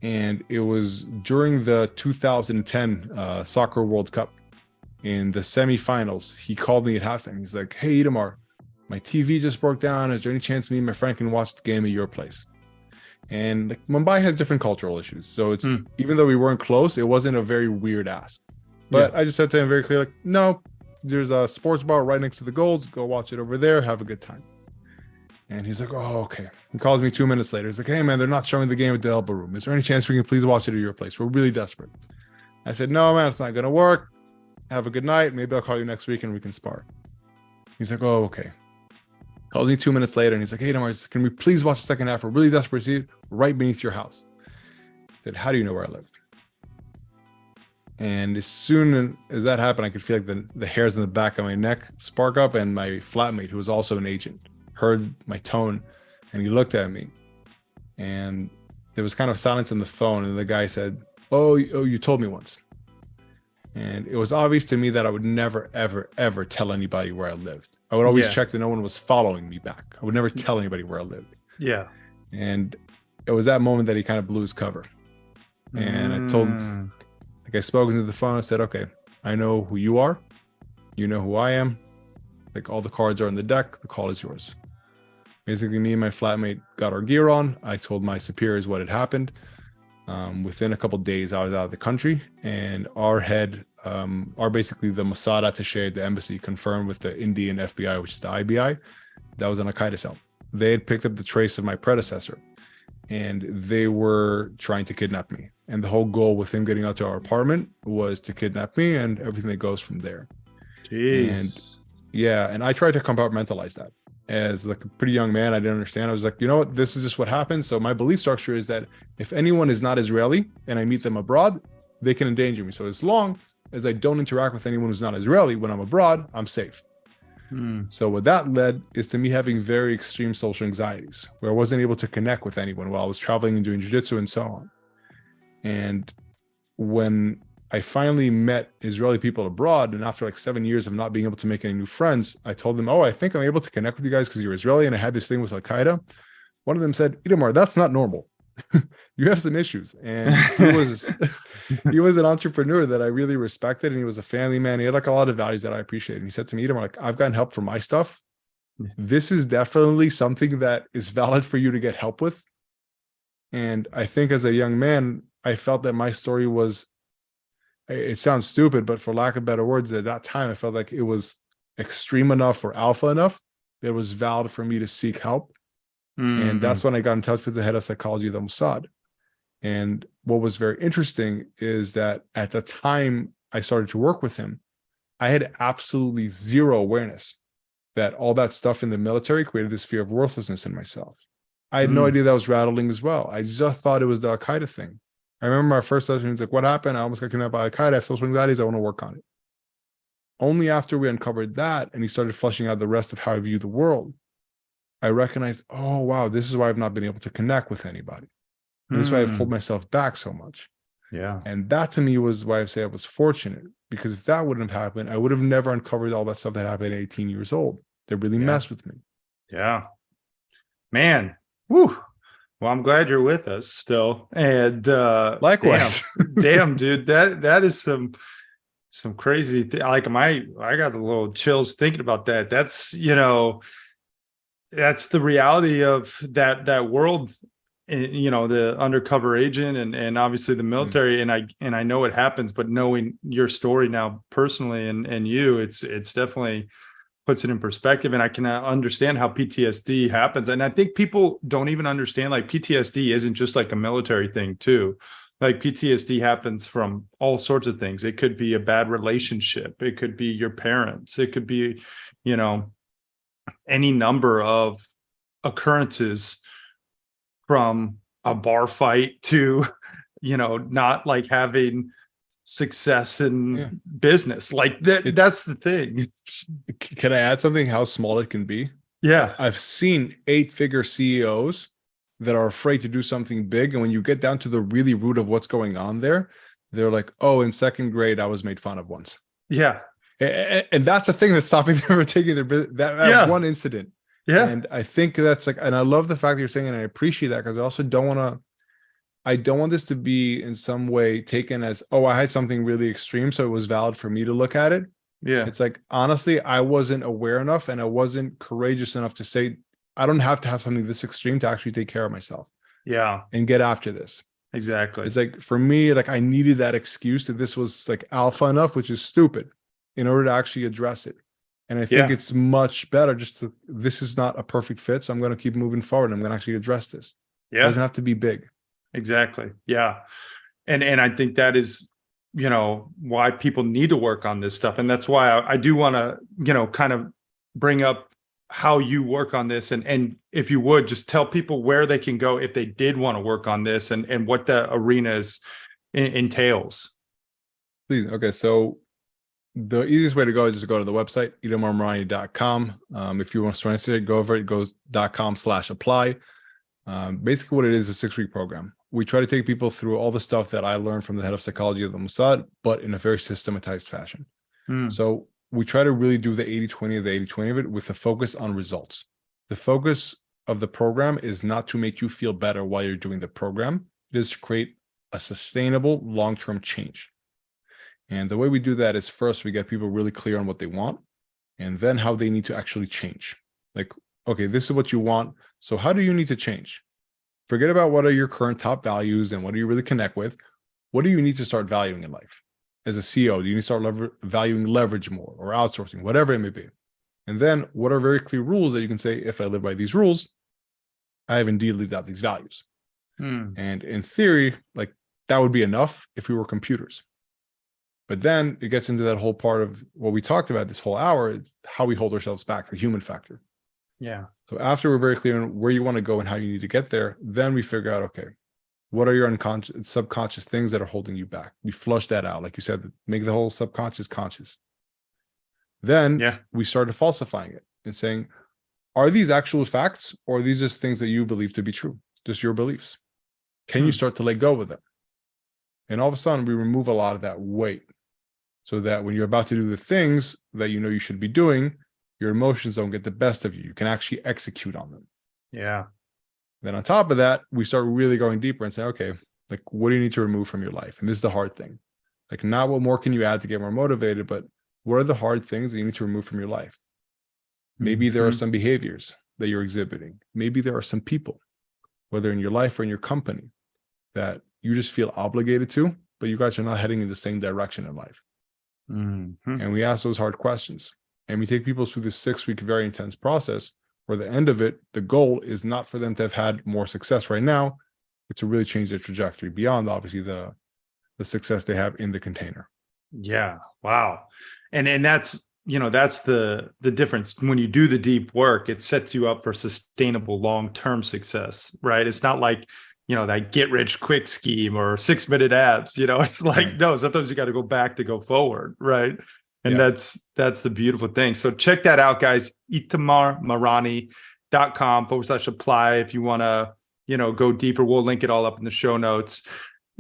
Speaker 3: And it was during the 2010 Soccer World Cup. In the semifinals, he called me at halftime. He's like, hey, Itamar, my TV just broke down. Is there any chance me and my friend can watch the game at your place? And like, Mumbai has different cultural issues. So it's, even though we weren't close, it wasn't a very weird ask. But I just said to him very clearly, like, no, there's a sports bar right next to the Golds. Go watch it over there. Have a good time. And he's like, oh, okay. He calls me 2 minutes later. He's like, hey, man, they're not showing the game at the Elbow Room. Is there any chance we can please watch it at your place? We're really desperate. I said, no, man, it's not going to work. Have a good night. Maybe I'll call you next week and we can spar. He's like, oh, okay. Calls me 2 minutes later and he's like, hey, Demar, can we please watch the second half? We're really desperate to see it right beneath your house. I said, how do you know where I live? And as soon as that happened, I could feel like the hairs in the back of my neck spark up, and my flatmate, who was also an agent, heard my tone and he looked at me, and there was kind of silence on the phone, and the guy said, oh, you told me once. And it was obvious to me that I would never, ever, ever tell anybody where I lived. I would always check that no one was following me back. I would never tell anybody where I lived. Yeah. And it was that moment that he kind of blew his cover. And I told, like, I spoke into the phone. I said, okay, I know who you are. You know who I am. Like, all the cards are on the deck. The call is yours. Basically, me and my flatmate got our gear on. I told my superiors what had happened. Within a couple of days, I was out of the country, and our head, basically the Mossad attaché at the embassy, confirmed with the Indian FBI, which is the IBI, that was an Al-Qaeda cell. They had picked up the trace of my predecessor, and they were trying to kidnap me. And the whole goal with him getting out to our apartment was to kidnap me, and everything that goes from there. Jeez. And I tried to compartmentalize that. As like a pretty young man, I didn't understand. I was like, you know what, this is just what happens. So my belief structure is that if anyone is not Israeli and I meet them abroad, they can endanger me. So as long as I don't interact with anyone who's not Israeli when I'm abroad, I'm safe.
Speaker 1: Hmm.
Speaker 3: So what that led is to me having very extreme social anxieties, where I wasn't able to connect with anyone while I was traveling and doing jiu-jitsu and so on. And when I finally met Israeli people abroad, and after like 7 years of not being able to make any new friends, I told them, oh, I think I'm able to connect with you guys because you're Israeli and I had this thing with Al-Qaeda. One of them said, Itamar, that's not normal. You have some issues. And he was an entrepreneur that I really respected, and he was a family man. He had like a lot of values that I appreciated. And he said to me, Itamar, like, I've gotten help for my stuff. This is definitely something that is valid for you to get help with. And I think as a young man, I felt that my story was, it sounds stupid, but for lack of better words, at that time, I felt like it was extreme enough or alpha enough that it was valid for me to seek help. And that's when I got in touch with the head of psychology of the Mossad. And what was very interesting is that at the time I started to work with him, I had absolutely zero awareness that all that stuff in the military created this fear of worthlessness in myself. I had no idea that was rattling as well. I just thought it was the Al-Qaeda thing. I remember my first session, he was like, what happened? I almost got kidnapped by Al-Qaeda. I have social anxieties. I want to work on it. Only after we uncovered that and he started fleshing out the rest of how I view the world, I recognized, oh, wow, this is why I've not been able to connect with anybody. And this is why I've pulled myself back so much.
Speaker 1: Yeah.
Speaker 3: And that to me was why I say I was fortunate, because if that wouldn't have happened, I would have never uncovered all that stuff that happened at 18 years old that really messed with me.
Speaker 1: Yeah. Man. Woo. Well, I'm glad you're with us still. And
Speaker 3: Likewise.
Speaker 1: damn, dude, that is some crazy like I got a little chills thinking about that. That's, that's the reality of that world, the undercover agent and obviously the military. And I know it happens, but knowing your story now personally and you, it's definitely puts it in perspective. And I can understand how PTSD happens. And I think people don't even understand, like, PTSD isn't just like a military thing too. Like, PTSD happens from all sorts of things. It could be a bad relationship. It could be your parents. It could be, any number of occurrences, from a bar fight to, not like having success in business. Like that's the thing.
Speaker 3: Can I add something? How small it can be?
Speaker 1: Yeah.
Speaker 3: I've seen 8-figure CEOs that are afraid to do something big. And when you get down to the really root of what's going on there, they're like, oh, in second grade, I was made fun of once.
Speaker 1: Yeah.
Speaker 3: And that's a thing that's stopping them from taking their business. That one incident.
Speaker 1: Yeah.
Speaker 3: And I think that's like, and I love the fact that you're saying, and I appreciate that, because I also don't want this to be in some way taken as, oh, I had something really extreme, so it was valid for me to look at it.
Speaker 1: Yeah.
Speaker 3: It's like, honestly, I wasn't aware enough and I wasn't courageous enough to say, I don't have to have something this extreme to actually take care of myself.
Speaker 1: Yeah.
Speaker 3: And get after this.
Speaker 1: Exactly.
Speaker 3: It's like, for me, like, I needed that excuse that this was like alpha enough, which is stupid, in order to actually address it. And I think it's much better this is not a perfect fit. So I'm going to keep moving forward. I'm going to actually address this.
Speaker 1: Yeah.
Speaker 3: It doesn't have to be big.
Speaker 1: Exactly. Yeah. And I think that is, why people need to work on this stuff. And that's why I do want to, kind of bring up how you work on this. And if you would just tell people where they can go if they did want to work on this and what the arena entails.
Speaker 3: Please. Okay. So the easiest way to go is just go to the website, itamarmarani.com. If you want to start it, go over it. It goes .com/apply. Basically what it is a 6-week program. We try to take people through all the stuff that I learned from the head of psychology of the Mossad, but in a very systematized fashion. So we try to really do the 80-20 of the 80-20 of it with a focus on results. The focus of the program is not to make you feel better while you're doing the program. It is to create a sustainable long-term change. And the way we do that is, first, we get people really clear on what they want, and then how they need to actually change. Like, okay, this is what you want. So how do you need to change? Forget about what are your current top values and what do you really connect with. What do you need to start valuing in life? As a CEO, do you need to start valuing leverage more or outsourcing, whatever it may be? And then what are very clear rules that you can say, if I live by these rules, I have indeed lived out these values. And in theory, like, that would be enough if we were computers. But then it gets into that whole part of what we talked about this whole hour, is how we hold ourselves back, the human factor.
Speaker 1: Yeah.
Speaker 3: So after we're very clear on where you want to go and how you need to get there, then we figure out, okay, what are your unconscious, subconscious things that are holding you back? We flush that out. Like you said, make the whole subconscious conscious. Then
Speaker 1: Yeah.
Speaker 3: we started falsifying it and saying, are these actual facts, or are these just things that you believe to be true? Just your beliefs. Can you start to let go of them? And all of a sudden, we remove a lot of that weight so that when you're about to do the things that you know you should be doing, your emotions don't get the best of you. You can actually execute on them.
Speaker 1: Yeah.
Speaker 3: Then on top of that, we start really going deeper and say, okay, like, what do you need to remove from your life? And this is the hard thing. Like, not what more can you add to get more motivated, but what are the hard things that you need to remove from your life? Maybe there are some behaviors that you're exhibiting. Maybe there are some people, whether in your life or in your company, that you just feel obligated to, but you guys are not heading in the same direction in life. And we ask those hard questions. And we take people through this 6-week, very intense process where the end of it, the goal is not for them to have had more success right now, but to really change their trajectory beyond, obviously, the success they have in the container.
Speaker 1: Yeah. Wow. And that's, that's the difference. When you do the deep work, it sets you up for sustainable long-term success, right? It's not like, that get rich quick scheme or 6-minute abs, it's like, no, sometimes you got to go back to go forward. Right. And that's the beautiful thing. So check that out, guys. itamarmarani.com/apply if you want to, go deeper. We'll link it all up in the show notes.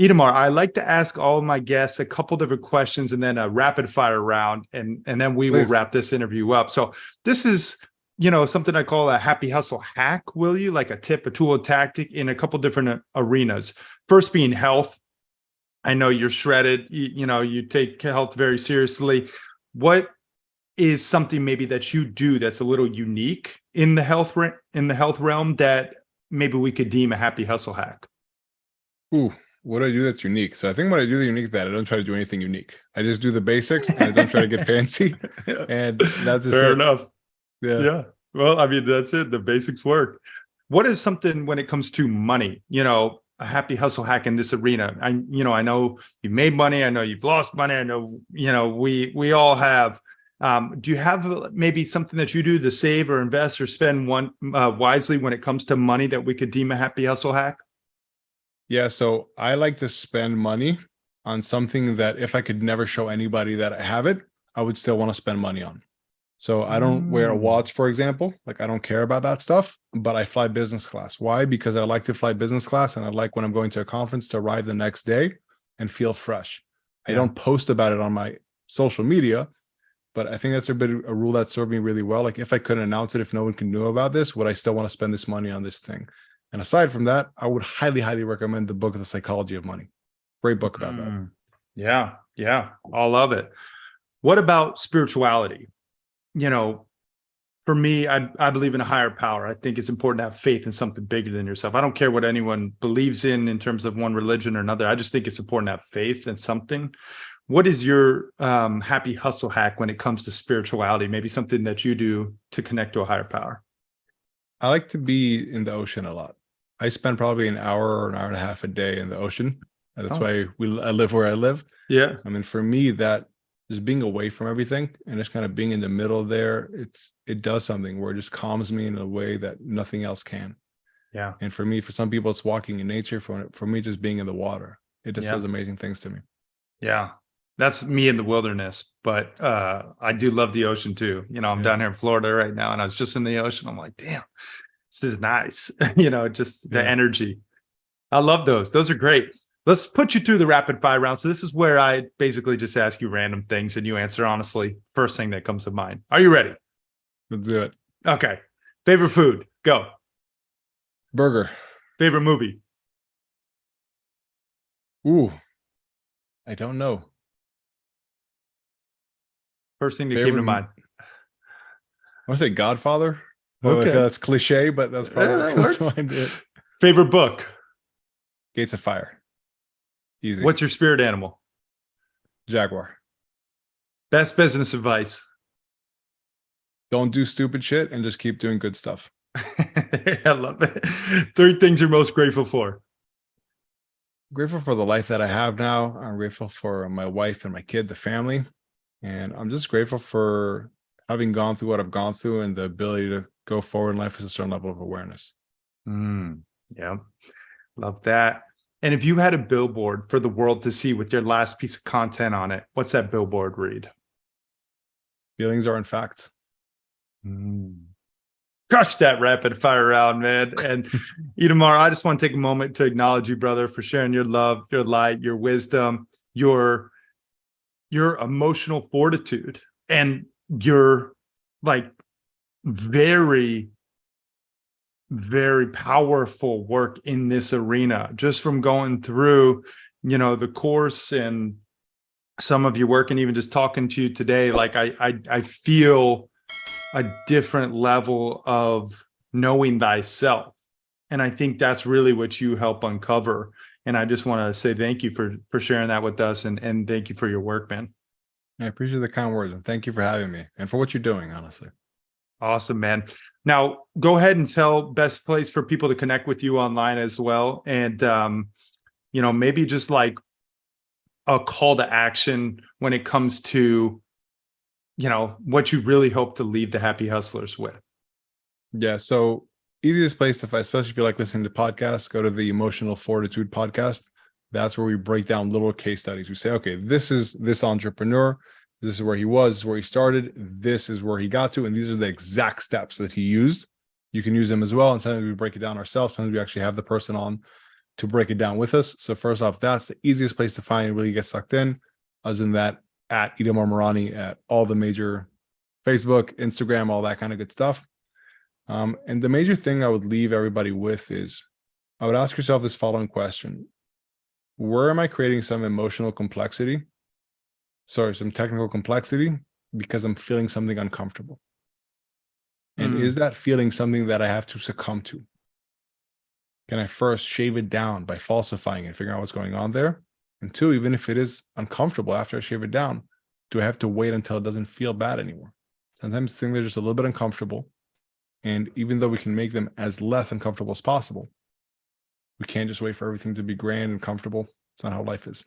Speaker 1: Itamar, I like to ask all of my guests a couple different questions and then a rapid fire round, and then we will wrap this interview up. So this is, something I call a happy hustle hack, will you? Like a tip, a tool, a tactic in a couple different arenas. First being health. I know you're shredded. You take health very seriously. What is something maybe that you do that's a little unique in the health realm that maybe we could deem a happy hustle hack?
Speaker 3: Ooh. What do I do that's unique? So I think what I do that's unique, that I don't try to do anything unique. I just do the basics and I don't try to get fancy. And that's just
Speaker 1: fair enough.
Speaker 3: Yeah.
Speaker 1: Well, I mean, that's it. The basics work. What is something when it comes to money, a happy hustle hack in this arena? I know you made money. I know you've lost money. I know, we all have. Do you have maybe something that you do to save or invest or spend wisely when it comes to money that we could deem a happy hustle hack?
Speaker 3: Yeah, so I like to spend money on something that if I could never show anybody that I have it, I would still want to spend money on. So I don't wear a watch, for example. Like, I don't care about that stuff, but I fly business class. Why? Because I like to fly business class, and I like when I'm going to a conference to arrive the next day and feel fresh. I don't post about it on my social media, but I think that's a rule that served me really well. Like, if I couldn't announce it, if no one can know about this, would I still want to spend this money on this thing? And aside from that, I would highly, highly recommend the book, The Psychology of Money. Great book about that.
Speaker 1: Yeah. All love it. What about spirituality? For me, I believe in a higher power. I think it's important to have faith in something bigger than yourself. I don't care what anyone believes in terms of one religion or another. I just think it's important to have faith in something. What is your happy hustle hack when it comes to spirituality? Maybe something that you do to connect to a higher power.
Speaker 3: I like to be in the ocean a lot. I spend probably an hour or an hour and a half a day in the ocean. That's why I live where I live.
Speaker 1: Yeah.
Speaker 3: I mean, for me, that just being away from everything and just kind of being in the middle there, it does something where it just calms me in a way that nothing else can.
Speaker 1: Yeah.
Speaker 3: And for me, for some people, it's walking in nature. For me, just being in the water, it just does amazing things to me.
Speaker 1: Yeah. That's me in the wilderness, but I do love the ocean too. I'm down here in Florida right now, and I was just in the ocean. I'm like, damn, this is nice. Just the energy. I love those. Those are great. Let's put you through the rapid fire round. So this is where I basically just ask you random things and you answer honestly. First thing that comes to mind. Are you ready?
Speaker 3: Let's do it.
Speaker 1: Okay. Favorite food? Go.
Speaker 3: Burger.
Speaker 1: Favorite movie?
Speaker 3: Ooh, I don't know.
Speaker 1: First thing that came to mind.
Speaker 3: I want to say Godfather.
Speaker 1: Okay.
Speaker 3: That's cliche, but that's probably what comes to mind.
Speaker 1: Favorite book?
Speaker 3: Gates of Fire. Easy.
Speaker 1: What's your spirit animal?
Speaker 3: Jaguar.
Speaker 1: Best business advice?
Speaker 3: Don't do stupid shit and just keep doing good stuff.
Speaker 1: I love it. 3 things you're most grateful for?
Speaker 3: Grateful for the life that I have now. I'm grateful for my wife and my kid, the family. And I'm just grateful for having gone through what I've gone through and the ability to go forward in life with a certain level of awareness.
Speaker 1: Yeah. Love that. And if you had a billboard for the world to see with your last piece of content on it, what's that billboard read?
Speaker 3: Feelings are in facts.
Speaker 1: Crush that rapid fire round, man. And Itamar, I just want to take a moment to acknowledge you, brother, for sharing your love, your light, your wisdom, your emotional fortitude, and your like very, very powerful work in this arena, just from going through, the course and some of your work, and even just talking to you today. Like I feel a different level of knowing thyself. And I think that's really what you help uncover. And I just want to say thank you for sharing that with us, and thank you for your work, man.
Speaker 3: I appreciate the kind words, and thank you for having me and for what you're doing, honestly.
Speaker 1: Awesome, man. Now go ahead and tell best place for people to connect with you online as well. And, maybe just like a call to action when it comes to, what you really hope to leave the happy hustlers with.
Speaker 3: Yeah. So easiest place to find, especially if you like listening to podcasts, go to the Emotional Fortitude podcast. That's where we break down little case studies. We say, okay, this is this entrepreneur. This is where he was, this is where he started. This is where he got to. And these are the exact steps that he used. You can use them as well. And sometimes we break it down ourselves. Sometimes we actually have the person on to break it down with us. So first off, that's the easiest place to find and really get sucked in. Other than that, at Itamar Marani at all the major Facebook, Instagram, all that kind of good stuff. And the major thing I would leave everybody with is I would ask yourself this following question. Where am I creating some emotional complexity? Sorry, some technical complexity because I'm feeling something uncomfortable. And is that feeling something that I have to succumb to? Can I first shave it down by falsifying it, figuring out what's going on there? And two, even if it is uncomfortable after I shave it down, do I have to wait until it doesn't feel bad anymore? Sometimes things are just a little bit uncomfortable. And even though we can make them as less uncomfortable as possible, we can't just wait for everything to be grand and comfortable. It's not how life is.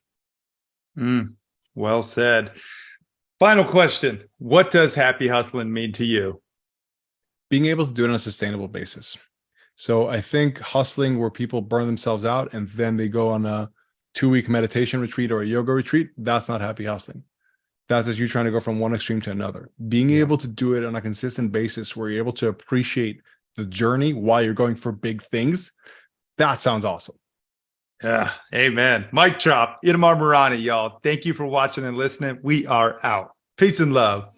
Speaker 1: Well said. Final question. What does happy hustling mean to you?
Speaker 3: Being able to do it on a sustainable basis. So I think hustling where people burn themselves out and then they go on a 2-week meditation retreat or a yoga retreat, that's not happy hustling. That's just you trying to go from one extreme to another. Being able to do it on a consistent basis where you're able to appreciate the journey while you're going for big things, that sounds awesome.
Speaker 1: Yeah, amen. Mic drop. Itamar Marani, y'all. Thank you for watching and listening. We are out. Peace and love.